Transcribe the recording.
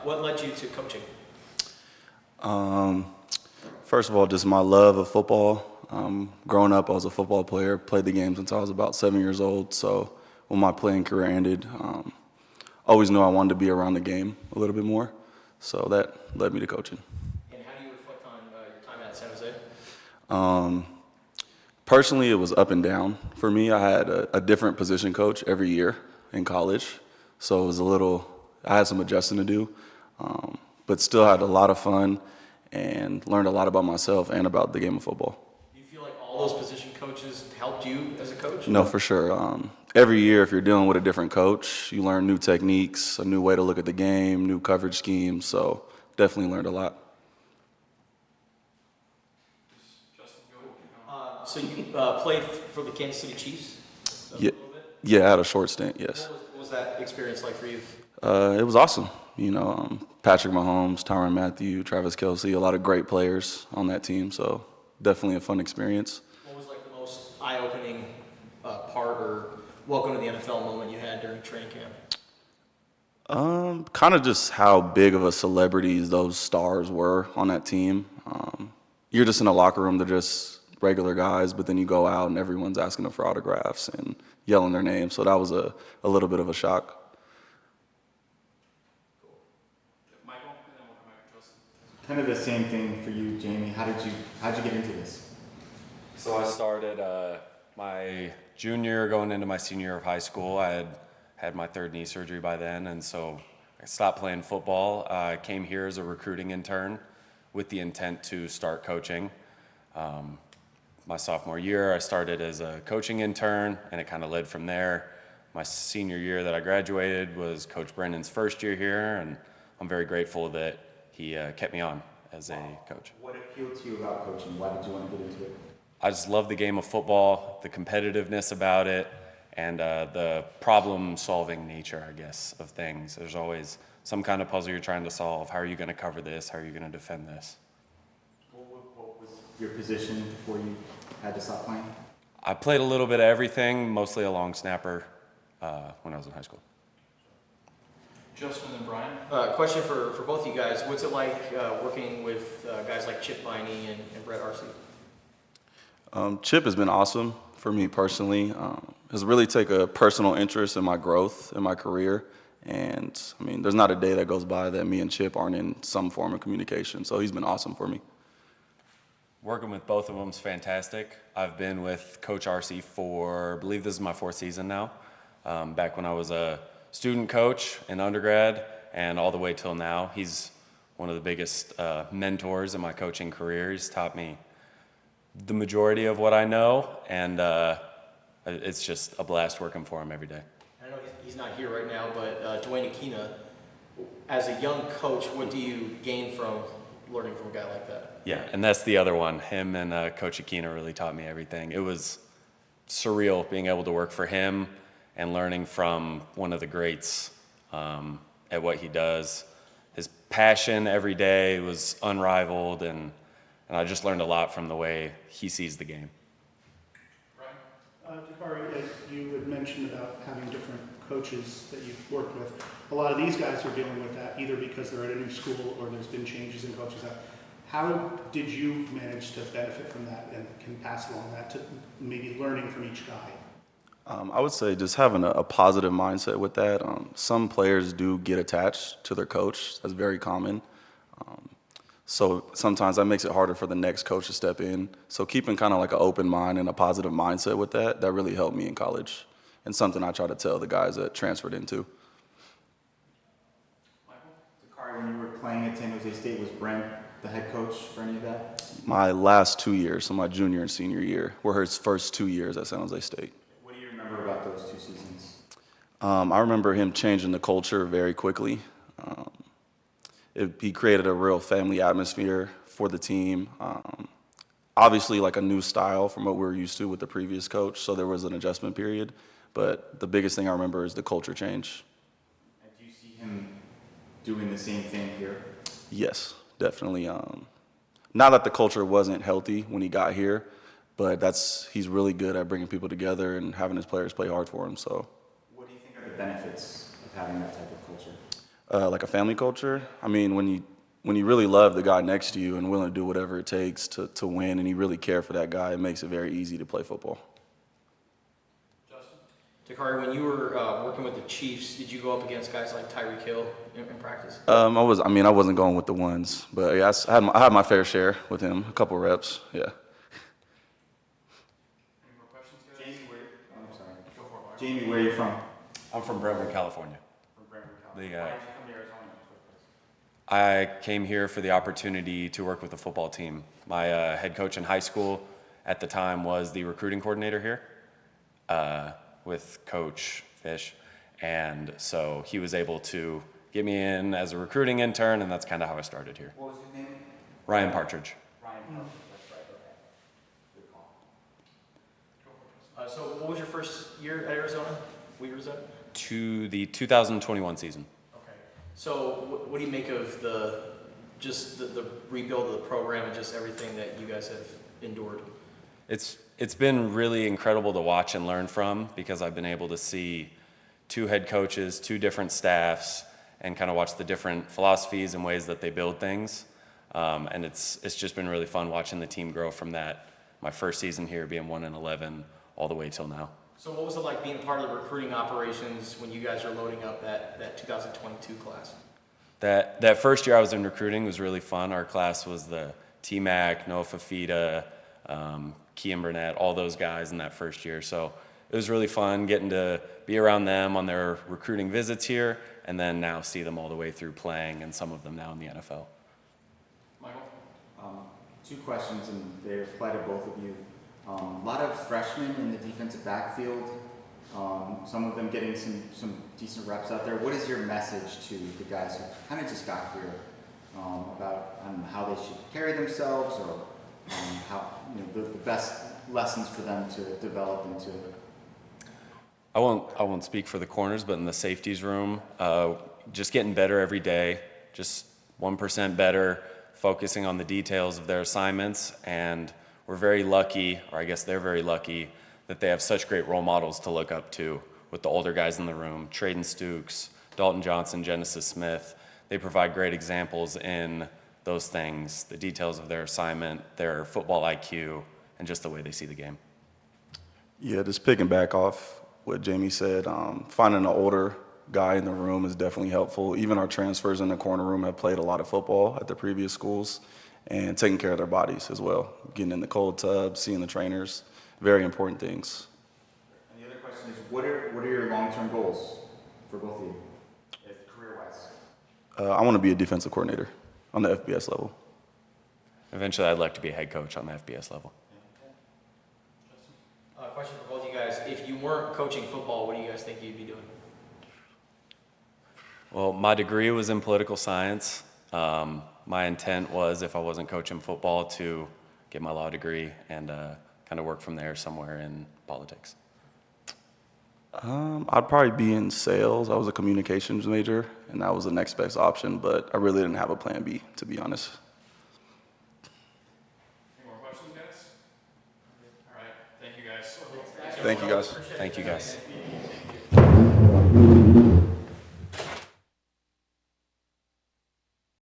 What led you to coaching? First of all, just my love of football. Growing up, I was a football player, played the game since I was about 7 years old. So when my playing career ended, always knew I wanted to be around the game a little bit more. So that led me to coaching. And how do you reflect on your time at San Jose? Personally, it was up and down for me. I had a different position coach every year in college. So it was I had some adjusting to do, but still had a lot of fun and learned a lot about myself and about the game of football. Do you feel like all those position coaches helped you as a coach? No, for sure. Every year, if you're dealing with a different coach, you learn new techniques, a new way to look at the game, new coverage schemes. So definitely learned a lot. So you played for the Kansas City Chiefs a Yeah, little bit? yeah, I had a short stint, yes. What was that experience like for you? It was awesome. Patrick Mahomes, Tyrann Mathieu, Travis Kelce, a lot of great players on that team. So definitely a fun experience. What was like the most eye-opening part or welcome to the NFL moment you had during training camp? Kind of just how big of a celebrities those stars were on that team. You're just in a locker room, they're just regular guys, but then you go out and everyone's asking them for autographs and yelling their names. So that was a little bit of a shock. Michael, and then we'll come back to Justin. Kind of the same thing for you, Jamie. How'd you get into this? So I started my junior year going into my senior year of high school. I had my third knee surgery by then, and so I stopped playing football. I came here as a recruiting intern with the intent to start coaching. My sophomore year, I started as a coaching intern, and it kind of led from there. My senior year that I graduated was Coach Brendan's first year here, and I'm very grateful that he kept me on as a coach. What appealed to you about coaching? Why did you want to get into it? I just love the game of football, the competitiveness about it, and the problem-solving nature, I guess, of things. There's always some kind of puzzle you're trying to solve. How are you going to cover this? How are you going to defend this? What was your position before you had to stop playing? I played a little bit of everything, mostly a long snapper when I was in high school. Justin and Brian. Question for both of you guys. What's it like working with guys like Chip Viney and Brett Arcee? Chip has been awesome for me personally. Has really taken a personal interest in my growth in my career. And I mean, there's not a day that goes by that me and Chip aren't in some form of communication. So he's been awesome for me. Working with both of them is fantastic. I've been with Coach Arcee for, I believe this is my fourth season now. Back when I was a student coach in undergrad and all the way till now. He's one of the biggest mentors in my coaching career. He's taught me the majority of what I know, and it's just a blast working for him every day. I know he's not here right now, but Dwayne Aquina, as a young coach, what do you gain from learning from a guy like that? Yeah, and that's the other one. Him and Coach Aquina really taught me everything. It was surreal being able to work for him and learning from one of the greats at what he does. His passion every day was unrivaled, and I just learned a lot from the way he sees the game. Dakari, you had mentioned about having different coaches that you've worked with. A lot of these guys are dealing with that either because they're at a new school or there's been changes in coaches. How did you manage to benefit from that and can pass along that to maybe learning from each guy? I would say just having a positive mindset with that. Some players do get attached to their coach. That's very common. So sometimes that makes it harder for the next coach to step in. So keeping kind of like an open mind and a positive mindset with that really helped me in college. And something I try to tell the guys that transferred into. Dakari, when you were playing at San Jose State, was Brent the head coach for any of that? My last 2 years, so my junior and senior year, were his first 2 years at San Jose State. What do you remember about those 2 seasons? I remember him changing the culture very quickly. He created a real family atmosphere for the team. Obviously, like a new style from what we were used to with the previous coach, so there was an adjustment period. But the biggest thing I remember is the culture change. And do you see him doing the same thing here? Yes, definitely. Not that the culture wasn't healthy when he got here, but he's really good at bringing people together and having his players play hard for him. So, what do you think are the benefits of having that type of culture? Like a family culture. I mean, when you really love the guy next to you and willing to do whatever it takes to win, and you really care for that guy, it makes it very easy to play football. Justin? Dakari, when you were working with the Chiefs, did you go up against guys like Tyreek Hill in practice? I wasn't going with the ones, but yeah, I had my fair share with him, a couple reps. Yeah. Any more questions, guys? Jamie, I'm sorry. Go for it, Michael. Jamie, where are you from? I'm from Brentwood, California. From Brentwood, The, California. Why did you come to Arizona in the first place? I came here for the opportunity to work with the football team. My head coach in high school at the time was the recruiting coordinator here with Coach Fish. And so he was able to get me in as a recruiting intern, and that's kind of how I started here. What was his name? Ryan Partridge. Ryan Partridge, that's right, okay. Good call. Go for it, Justin. So what was your first year at Arizona? What year was that? To the 2021 season. Okay. So what do you make of the rebuild of the program and just everything that you guys have endured? It's been really incredible to watch and learn from, because I've been able to see two head coaches, two different staffs, and kind of watch the different philosophies and ways that they build things. And it's just been really fun watching the team grow from that, my first season here being 1-11, all the way till now. So what was it like being part of the recruiting operations when you guys are loading up that 2022 class? That first year I was in recruiting was really fun. Our class was the T-Mac, Noah Fafita, Kean Burnett, all those guys in that first year. So it was really fun getting to be around them on their recruiting visits here, and then now see them all the way through playing, and some of them now in the NFL. Michael? Two questions, and they apply to both of you. A lot of freshmen in the defensive backfield, some of them getting some decent reps out there. What is your message to the guys who kind of just got here about how they should carry themselves, or how the best lessons for them to develop into? I won't speak for the corners, but in the safeties room, just getting better every day, just 1% better, focusing on the details of their assignments. And we're very lucky, or I guess they're very lucky, that they have such great role models to look up to with the older guys in the room. Traden Stukes, Dalton Johnson, Genesis Smith. They provide great examples in those things, the details of their assignment, their football IQ, and just the way they see the game. Yeah, just picking back off what Jamie said, finding an older guy in the room is definitely helpful. Even our transfers in the corner room have played a lot of football at the previous schools, and taking care of their bodies as well. Getting in the cold tub, seeing the trainers, very important things. And the other question is, what are your long-term goals for both of you, career-wise? I want to be a defensive coordinator on the FBS level. Eventually, I'd like to be a head coach on the FBS level. Question for both of you guys. If you weren't coaching football, what do you guys think you'd be doing? Well, my degree was in political science. My intent was, if I wasn't coaching football, to get my law degree and kind of work from there somewhere in politics. I'd probably be in sales. I was a communications major, and that was the next best option, but I really didn't have a plan B, to be honest. Any more questions, guys? All right, thank you guys. Thank you, guys. Thank you, guys.